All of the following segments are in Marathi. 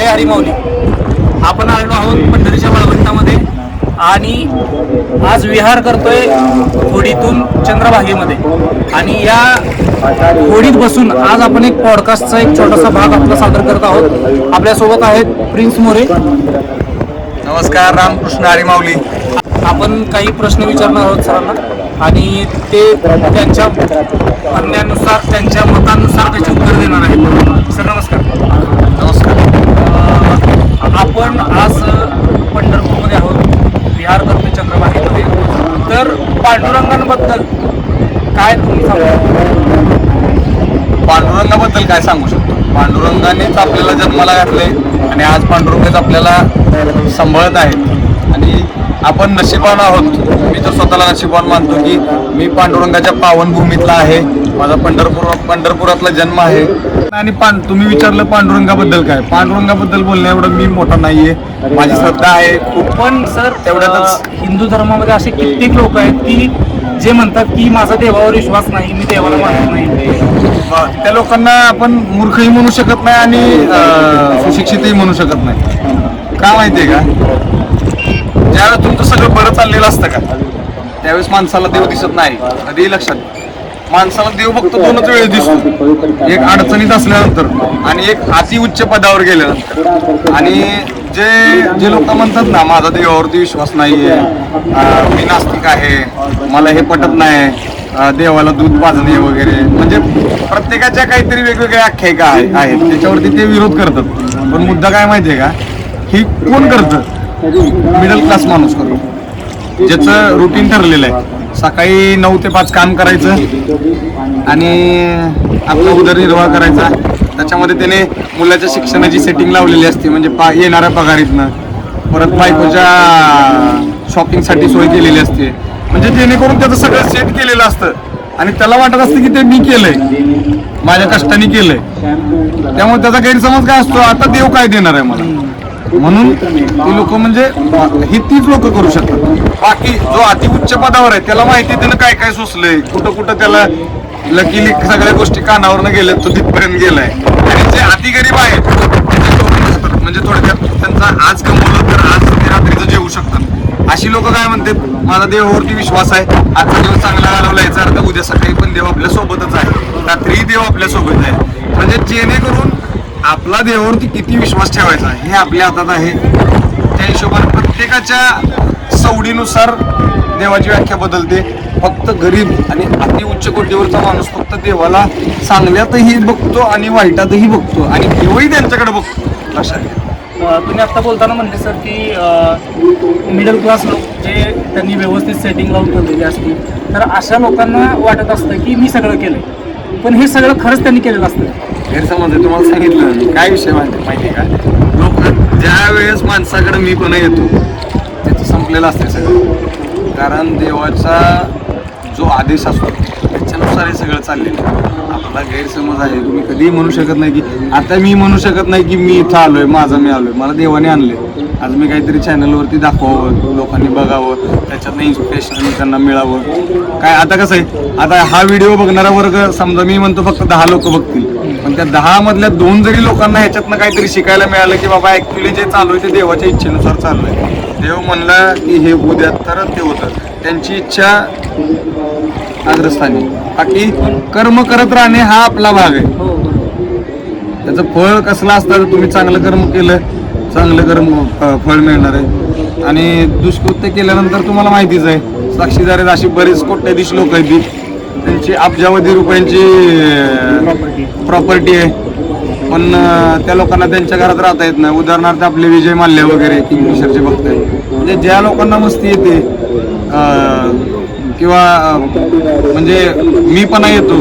हरी माऊली. आपण आलेलो आहोत पंढरीच्या वाळवंटामध्ये आणि आज विहार करतोय होडीतून चंद्रभागेमध्ये. आणि या होडीत बसून आज आपण एक पॉडकास्टचा एक छोटासा भाग आपला सादर करत आहोत. आपल्यासोबत आहेत प्रिन्स मोरे. नमस्कार. रामकृष्ण हरी माऊली. आपण काही प्रश्न विचारणार आहोत सरांना आणि ते त्यांच्या म्हणण्यानुसार त्यांच्या मतानुसार त्याची उत्तर देणार आहेत. सर नमस्कार. नमस्कार. आपण आज पंढरपूरमध्ये आहोत, विहार करतो चंद्रभागेमध्ये. तर पांडुरंगांबद्दल काय तुम्ही सांगू? पांडुरंगाबद्दल काय सांगू शकतो? पांडुरंगानेच आपल्याला जन्माला घातले आणि आज पांडुरंगच आपल्याला सांभाळत आहेत आणि आपण नशिबान आहोत. मी तर स्वतःला नशिबान मानतो की मी पांडुरंगाच्या पावनभूमीतला आहे. माझा पंढरपुरातला जन्म आहे. आणि तुम्ही विचारलं पांडुरंगाबद्दल काय? पांडुरंगाबद्दल बोलण्या एवढं मी मोठा नाहीये. माझी श्रद्धा आहे खूप. पण सर तेवढ्यातच हिंदू धर्मामध्ये असे कित्येक लोक आहेत की जे म्हणतात की माझा देवावर विश्वास नाही, मी देवाला मानत नाही. त्या लोकांना आपण मूर्खही म्हणू शकत नाही आणि सुशिक्षितही म्हणू शकत नाही. का माहितीये का? ज्यावेळेस तुमचं सगळं बरं चाललेलं असतं का त्यावेळेस माणसाला देव दिसत नाही. कधीही लक्षात. माणसाला देव फक्त दोनच वेळेस दिसतो. एक अडचणीत असल्यानंतर आणि एक अति उच्च पदावर गेल्यानंतर. आणि जे लोक म्हणतात ना माझा देवावरती विश्वास नाहीये, मी नास्तिक आहे, मला हे पटत नाही, देवाला दूध पाजणे वगैरे, म्हणजे प्रत्येकाच्या काहीतरी वेगवेगळ्या आख्यायिका आहेत त्याच्यावरती ते विरोध करतात. पण मुद्दा काय माहितीये का? ही कोण करतं? मिडल क्लास माणूस करतो, ज्याचं रुटीन ठरलेलं आहे. सकाळी 9 ते 5 काम करायचं आणि आपला उदरनिर्वाह करायचा. त्याच्यामध्ये त्याने मुलाच्या शिक्षणाची सेटिंग लावलेली असते, म्हणजे येणाऱ्या पगारीतनं. परत बायकोच्या शॉपिंगसाठी सोय केलेली असते, म्हणजे जेणेकरून त्याचं सगळं सेट केलेलं असतं आणि त्याला वाटत असतं की ते मी केलंय, माझ्या कष्टाने केलंय. त्यामुळे त्याचा गैरसमज काय असतो, आता देव काय देणार आहे मला. म्हणून ती लोक म्हणजे ही तीच लोक करू शकतात. बाकी जो अति उच्च पदावर आहे त्याला माहिती त्यानं काय काय सुचलंय, कुठं कुठं त्याला लकीली सगळ्या गोष्टी कानावरनं गेल्या, तो तिथपर्यंत गेलाय. आणि जे अति गरीब आहेत म्हणजे थोडक्यात त्यांचा आज कमवलं तर आज ते रात्रीचं जेवू शकतात. अशी लोक काय म्हणतात, माझा देवावरती विश्वास आहे, आजचा दिवस चांगला घालवला, याचा अर्थ उद्या सकाळी पण देव आपल्या सोबतच आहे, रात्रीही देव आपल्या सोबत आहे. म्हणजे जेणेकरून आपला देवावरती किती विश्वास ठेवायचा हे आपल्या हातात आहे. त्या हिशोबाने प्रत्येकाच्या सवडीनुसार देवाची व्याख्या बदलते. फक्त गरीब आणि अति उच्च कोटीवरचा माणूस फक्त देवाला चांगल्यातही बघतो आणि वाईटातही बघतो आणि देवही त्यांच्याकडे बघतो. लक्षात घ्या. तुम्ही आता बोलताना म्हणले सर की मिडल क्लास लोक जे त्यांनी व्यवस्थित सेटिंग लावून ठेवलेली असते, तर अशा लोकांना वाटत असतं की मी सगळं केलंय, पण हे सगळं खरंच त्यांनी केलेलं असतं. गैरसमज आहे. तुम्हाला सांगितलं काय विषय माहिती का? लोक ज्या वेळेस माणसाकडे मी पण येतो त्याचं संपलेलं असते सगळं. कारण देवाचा जो आदेश असतो त्याच्यानुसार हे सगळं चाललेलं आहे. आपला गैरसमज आहे. तुम्ही कधीही म्हणू शकत नाही की आता मी म्हणू शकत नाही की मी इथं आलोय, माझं मी आलोय, मला देवाने आणले. आज मी काहीतरी चॅनलवरती दाखवावं, लोकांनी बघावं, त्याच्यातनं इन्स्पिरेशन त्यांना मिळावं. काय आता कसं आहे, आता हा व्हिडिओ बघणारा वर्ग समजा मी म्हणतो फक्त 10 लोक बघतील, पण त्या 10 मधल्या 2 जरी लोकांना ह्याच्यातनं काहीतरी शिकायला मिळालं की बाबा ऍक्च्युली जे चालू आहे ते देवाच्या इच्छेनुसार चालू आहे. देव म्हणला की हे उद्या तर ते होतं. त्यांची इच्छा अग्रस्थानी. बाकी कर्म करत राहणे हा आपला भाग आहे. त्याचं फळ कसलं असतं, तुम्ही चांगलं कर्म केलं चांगलं कर्म फळ मिळणार आहे आणि दुष्कृत्य केल्यानंतर तुम्हाला माहितीच आहे. साक्षीदार आहेत अशी बरेच कोट्याधीश लोक आहेत ती, त्यांची अब्जावधी रुपयांची प्रॉपर्टी आहे, पण त्या लोकांना त्यांच्या घरात राहता येत नाही. उदाहरणार्थ आपले विजय माल्ल्या वगैरे किंगफिशरचे बघताय. म्हणजे ज्या लोकांना मस्ती येते किंवा म्हणजे मी पण येतो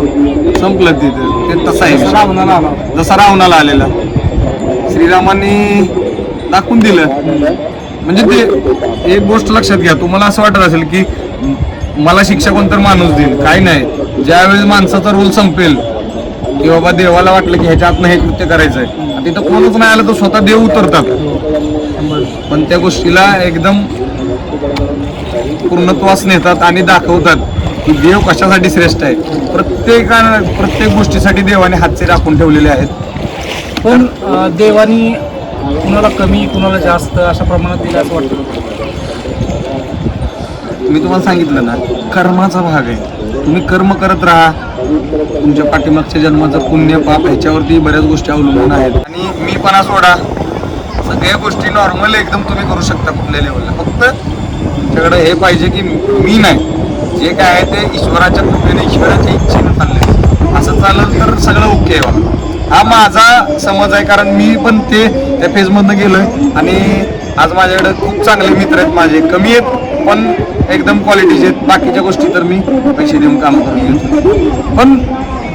संपलं तिथं, ते तसं आहे. जसा रावणाला आलेला श्रीरामांनी दाखवून दिलं. म्हणजे ते एक गोष्ट लक्षात घ्या. तुम्हाला असं वाटत असेल की मला शिक्षा कोणतर माणूस देईल, काही नाही. ज्यावेळेस माणसाचा रोल संपेल की बाबा देवाला वाटलं की ह्याच्या आतनं हे कृत्य करायचं आहे, तिथं कोणच नाही आलं तर स्वतः देव उतरतात. पण त्या गोष्टीला एकदम पूर्णत्वास नेतात आणि दाखवतात की देव कशासाठी श्रेष्ठ आहे. प्रत्येक गोष्टीसाठी देवाने हातचे राखून ठेवलेले आहेत. पण देवानी कुणाला कमी कुणाला जास्त अशा प्रमाणात दिलं असं वाटतं? मी तुम्हाला सांगितलं ना, कर्माचा भाग आहे. तुम्ही कर्म करत राहा. तुमच्या पाठीमागच्या जन्माचं पुण्य पाप ह्याच्यावरती बऱ्याच गोष्टी अवलंबून आहेत. आणि मी पणा सोडा, सगळ्या गोष्टी नॉर्मल एकदम तुम्ही करू शकता कुठल्या लेवलला. फक्त तुमच्याकडे हे पाहिजे की मी नाही, जे काय आहे ते ईश्वराच्या कृपेने ईश्वराच्या इच्छेने चाललंय. असं चाललं तर सगळं ओके आहे बघा. हा माझा समज आहे, कारण मी पण त्या फेजमधनं गेलोय. आणि आज माझ्याकडे खूप चांगले मित्र आहेत माझे, कमी आहेत पण एकदम क्वालिटीचे आहेत. बाकीच्या गोष्टी तर मी पैसे देऊन काम करून घेतो. पण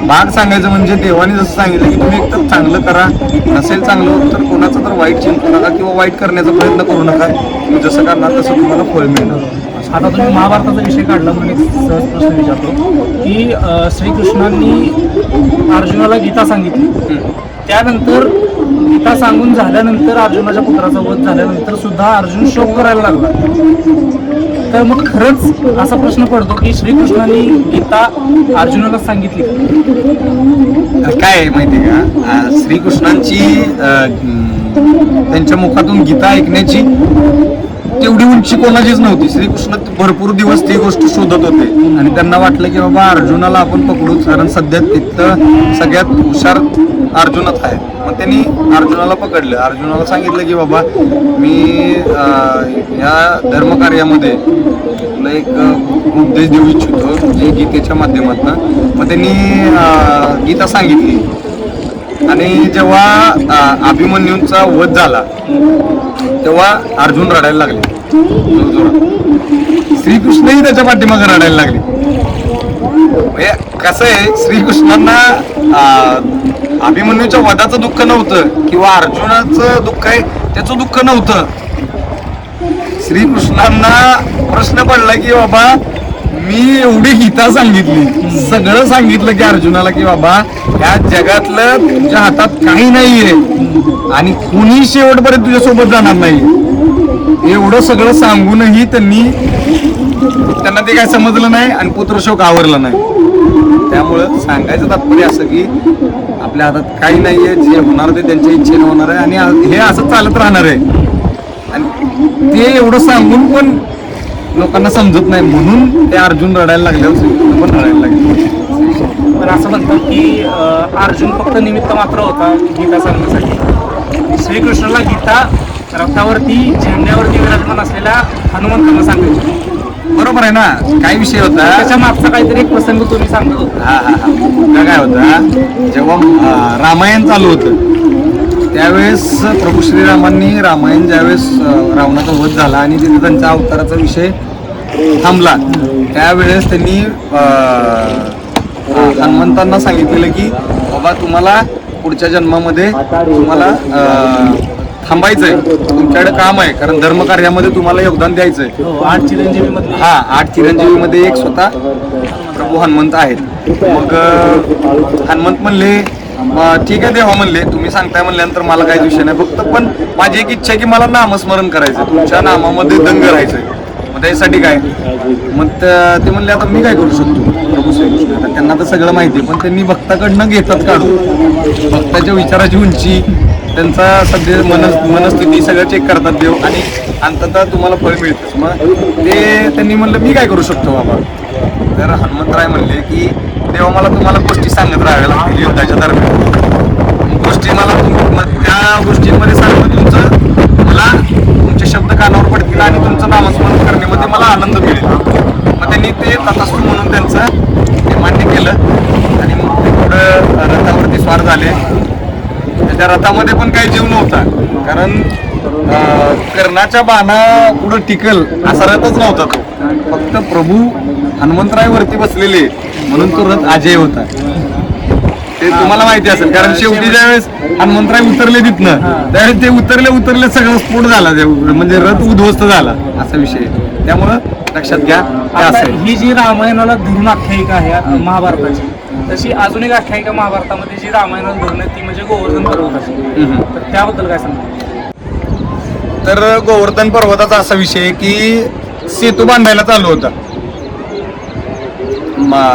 भाग सांगायचं म्हणजे देवाने जसं सांगितलं की तुम्ही एकतर चांगलं करा, नसेल चांगलं तर कोणाचं तर वाईट चिंतू नका किंवा वाईट करण्याचा प्रयत्न करू नका. तुम्ही जसं करणार तसं तुम्हाला फळ मिळणार. आता तुम्ही महाभारताचा विषय काढला म्हणून एक सहज प्रश्न विचारतो की श्रीकृष्णांनी अर्जुनाला गीता सांगितली, त्यानंतर गीता सांगून झाल्यानंतर अर्जुनाच्या पुत्राचा वध झाल्यानंतर सुद्धा अर्जुन शोक करायला लागला. तर मग खरंच असा प्रश्न पडतो की श्रीकृष्णांनी गीता अर्जुनाला सांगितली? काय आहे माहिती आहे का, श्रीकृष्णांची त्यांच्या मुखातून गीता ऐकण्याची तेवढी उंची कोणाचीच नव्हती. श्रीकृष्ण भरपूर दिवस ती गोष्ट शोधत होते आणि त्यांना वाटलं की बाबा अर्जुनाला आपण पकडू, कारण सध्या तिथं सगळ्यात हुशार अर्जुनच आहे. मग त्यांनी अर्जुनाला पकडलं. अर्जुनाला सांगितलं की बाबा मी या धर्मकार्यामध्ये तुला एक उपदेश देऊ इच्छितो, जे गीतेच्या माध्यमातून. मग त्यांनी गीता सांगितली. आणि जेव्हा अभिमन्यूंचा वध झाला तेव्हा अर्जुन रडायला लागले जोरजोरात. श्रीकृष्णही त्याच्या पाठीमागे रडायला लागले. कसं आहे, श्रीकृष्णांना अभिमन्यूच्या वधाचं दुःख नव्हतं किंवा अर्जुनाचं दुःख आहे त्याचं दुःख नव्हतं. श्रीकृष्णांना प्रश्न पडला की बाबा मी एवढी गीता सांगितली, सगळं सांगितलं की अर्जुनाला की बाबा या जगातलं तुझ्या हातात काही नाहीये आणि कुणी शेवटपर्यंत तुझ्यासोबत जाणार नाही, एवढं सगळं सांगूनही त्यांना ते काय समजलं नाही आणि पुत्रशोक आवरला नाही. त्यामुळं सांगायचं तात्पर्य असं की आपल्या हातात काही नाहीये, जे होणार ते त्यांच्या इच्छेने होणार आहे आणि हे असं चालत राहणार आहे. आणि ते एवढं सांगून पण लोकांना समजत नाही, म्हणून ते अर्जुन रडायला लागल्यावर श्रीकृष्ण पण रडायला लागले. पण असं म्हणतात की अर्जुन फक्त निमित्त मात्र होता गीता सांगण्यासाठी. श्रीकृष्णाला गीता रथावरती झेंड्यावरती विराजमान असलेल्या हनुमंतांना सांगायची. बरोबर आहे ना. काय विषय होता त्याच्या मागचा काहीतरी एक प्रसंग तुम्ही सांगत होता. मुद्दा काय होता, जेव्हा रामायण चालू होतं त्यावेळेस प्रभू श्रीरामांनी रामायण ज्यावेळेस रावणाचा वध झाला आणि तिथे त्यांच्या अवताराचा विषय थांबला, त्यावेळेस त्यांनी हनुमंतांना सांगितलेलं की बाबा तुम्हाला पुढच्या जन्मामध्ये तुम्हाला थांबायचंय, तुमच्याकडे काम आहे, कारण धर्मकार्यामध्ये तुम्हाला योगदान द्यायचंय. 8 चिरंजीवीमधले 8 चिरंजीवीमध्ये एक स्वतः प्रभू हनुमंत आहेत. मग हनुमंत म्हणले ठीक आहे देवा म्हणले, तुम्ही सांगताय म्हणल्यानंतर मला काही विषय नाही, फक्त पण माझी एक इच्छा आहे की मला नामस्मरण करायचं, तुमच्या नामामध्ये दंग राहायचंय. मग त्यासाठी काय, मग ते म्हणले आता मी काय करू शकतो प्रभू श्रीकृष्ण. आता त्यांना तर सगळं माहिती आहे, पण त्यांनी भक्ताकडनं घेतात काढून. भक्ताच्या विचाराची उंची, त्यांचा सध्या मनस्थिती सगळं चेक करतात देव आणि अंततः तुम्हाला फळ मिळतंच. मग त्यांनी म्हणलं मी काय करू शकतो बाबा. तर हनुमंतराय म्हणले की देवा मला तुम्हाला गोष्टी सांगत राहाव्या लागतील युद्धाच्या दरम्यान. गोष्टी मला त्या गोष्टींमध्ये सांगून मला तुमचे शब्द कानावर पडतील आणि तुमचं नामस्मरण करण्यामध्ये मला आनंद मिळेल. मग त्यांनी ते तथास्तु म्हणून त्यांचं ते मान्य केलं आणि मग ते पुढं रथावरती स्वार झाले. त्या रथामध्ये पण काही जीव नव्हता, कारण कर्णाच्या बाणा पुढं टिकल असा रथच नव्हता तो. फक्त प्रभू हनुमंतराय वरती बसलेले म्हणून तो रथ अजय होता. ते तुम्हाला माहिती असेल, कारण शेवटी ज्यावेळेस हनुमंतराय उतरले तिथनं त्यावेळेस ते उतरले सगळं स्फोट झाला, म्हणजे रथ उद्ध्वस्त झाला असा विषय. त्यामुळं लक्षात घ्या. ही जी रामायणाला धरून आख्यायिका आहे महाभारताची, तशी अजून एक आख्यायिका महाभारतामध्ये जी रामायणाला धरून आहे ती म्हणजे गोवर्धन पर्वताची. तर त्याबद्दल काय सांगता? तर गोवर्धन पर्वताचा असा विषय की सेतू बांधायला चालू होता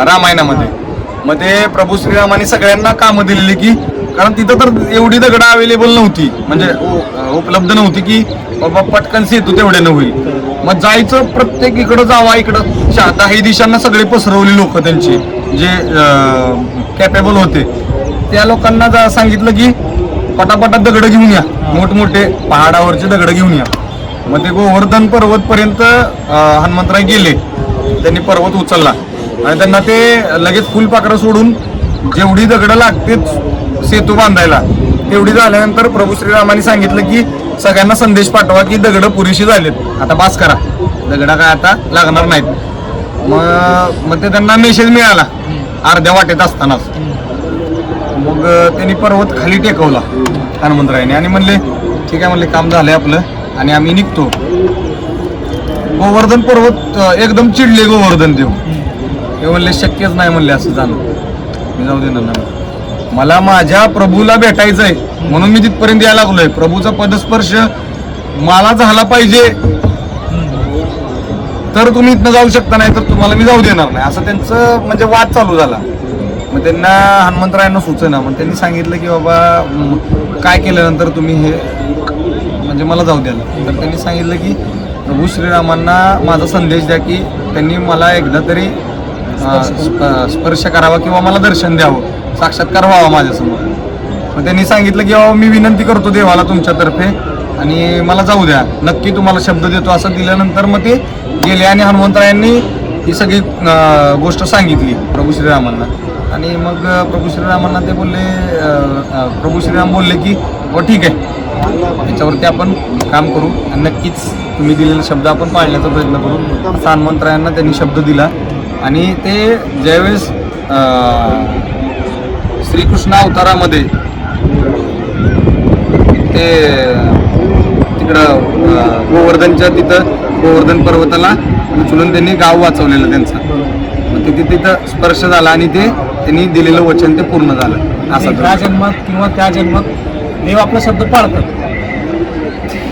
रामायणामध्ये. मग ते प्रभू श्रीरामाने सगळ्यांना कामं दिलेली की कारण तिथं तर एवढी दगडं अवेलेबल नव्हती, म्हणजे उपलब्ध नव्हती की बाबा पटकन सेतू तेवढ्यानं होईल. मग जायचं प्रत्येक इकडं जावा, इकडं दाही दिशांना सगळे पसरवले लोक त्यांची जे कॅपेबल होते. त्या लोकांना सांगितलं की पटापटा दगडं घेऊन या, मोठमोठे पहाडावरचे दगडं घेऊन या. मग ते गोवर्धन पर्वत पर्यंत हनुमंतराय गेले. त्यांनी पर्वत उचलला आणि त्यांना ते लगेच फुलपाखरं सोडून जेवढी दगडं लागतेच सेतू बांधायला तेवढी झाल्यानंतर प्रभू श्रीरामाने सांगितलं की सगळ्यांना संदेश पाठवा की दगडं पुरेशी झालेत, आता बास करा, दगडं काय आता लागणार नाहीत. मग ते त्यांना मेसेज मिळाला अर्ध्या वाटेत असतानाच. मग त्यांनी पर्वत खाली टेकवला हनुमंतरायाने आणि म्हणले ठीक आहे, म्हणले काम झालंय आपलं आणि आम्ही निघतो. गोवर्धन पर्वत एकदम चिडले गोवर्धन देव. ते म्हणले शक्यच नाही म्हणले असं जाणं, मी जाऊ देणार नाही, मला माझ्या प्रभूला भेटायचंय म्हणून मी तिथपर्यंत यायला लागलोय. प्रभूचा पदस्पर्श मला झाला पाहिजे तर तुम्ही इथनं जाऊ शकता, नाही तर तुम्हाला मी जाऊ देणार नाही, असं त्यांचं म्हणजे वाद चालू झाला. मग त्यांना हनुमंतरायांना सुचना, मग त्यांनी सांगितलं की बाबा काय केल्यानंतर तुम्ही हे म्हणजे मला जाऊ द्याल. तर त्यांनी सांगितलं की प्रभू श्रीरामांना माझा संदेश द्या की त्यांनी मला एकदा तरी स्पर्श करावा किंवा मला दर्शन द्यावं, साक्षात्कार व्हावा माझ्यासमोर. मग त्यांनी सांगितलं की बाबा मी विनंती करतो देवाला तुमच्यातर्फे आणि मला जाऊ द्या, नक्की तुम्हाला शब्द देतो असं दिल्यानंतर मग ते गेले आणि हनुमंतरायांनी ही सगळी गोष्ट सांगितली प्रभू श्रीरामांना. आणि मग प्रभू श्रीरामांना ते बोलले, प्रभू श्रीराम बोलले की हो ठीक आहे, याच्यावरती आपण काम करू आणि नक्कीच तुम्ही दिलेला शब्द आपण पाळण्याचा प्रयत्न करू असा हनुमंतरायांना त्यांनी शब्द दिला. आणि ते ज्यावेळेस श्रीकृष्ण अवतारामध्ये ते तिकडं गोवर्धनच्या तिथं गोवर्धन पर्वताला उचलून त्यांनी गाव वाचवलेलं त्यांचं. मग तिथं स्पर्श झाला आणि ते त्यांनी दिलेलं वचन ते पूर्ण झालं. असं त्या जन्मात किंवा त्या जन्मात देव आपला शब्द पाळतात.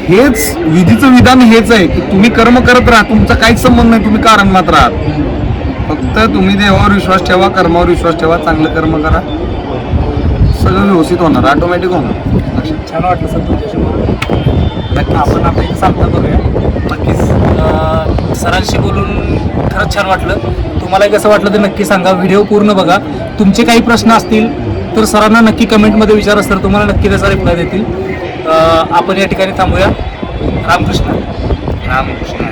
हेच विधीचं विधान हेच आहे की तुम्ही कर्म करत राहा, तुमचा काहीच संबंध नाही, तुम्ही कारण मात्र आहात. फक्त तुम्ही देवावर विश्वास ठेवा, कर्मावर विश्वास ठेवा, चांगलं कर्म करा, सगळं व्यवस्थित होणार, ऑटोमॅटिक होणार. छान वाटलं सर तुमच्याशी बोलून. नक्की आपण आता इथे सामना करूया. नक्कीच सरांशी बोलून खरंच छान वाटलं. तुम्हाला कसं वाटलं ते नक्की सांगा, व्हिडिओ पूर्ण बघा. तुमचे काही प्रश्न असतील तर सरांना नक्की कमेंटमध्ये विचारा, सर तुम्हाला नक्की त्याचा रिप्लाय देतील. आपण या ठिकाणी थांबूया. रामकृष्ण. रामकृष्ण.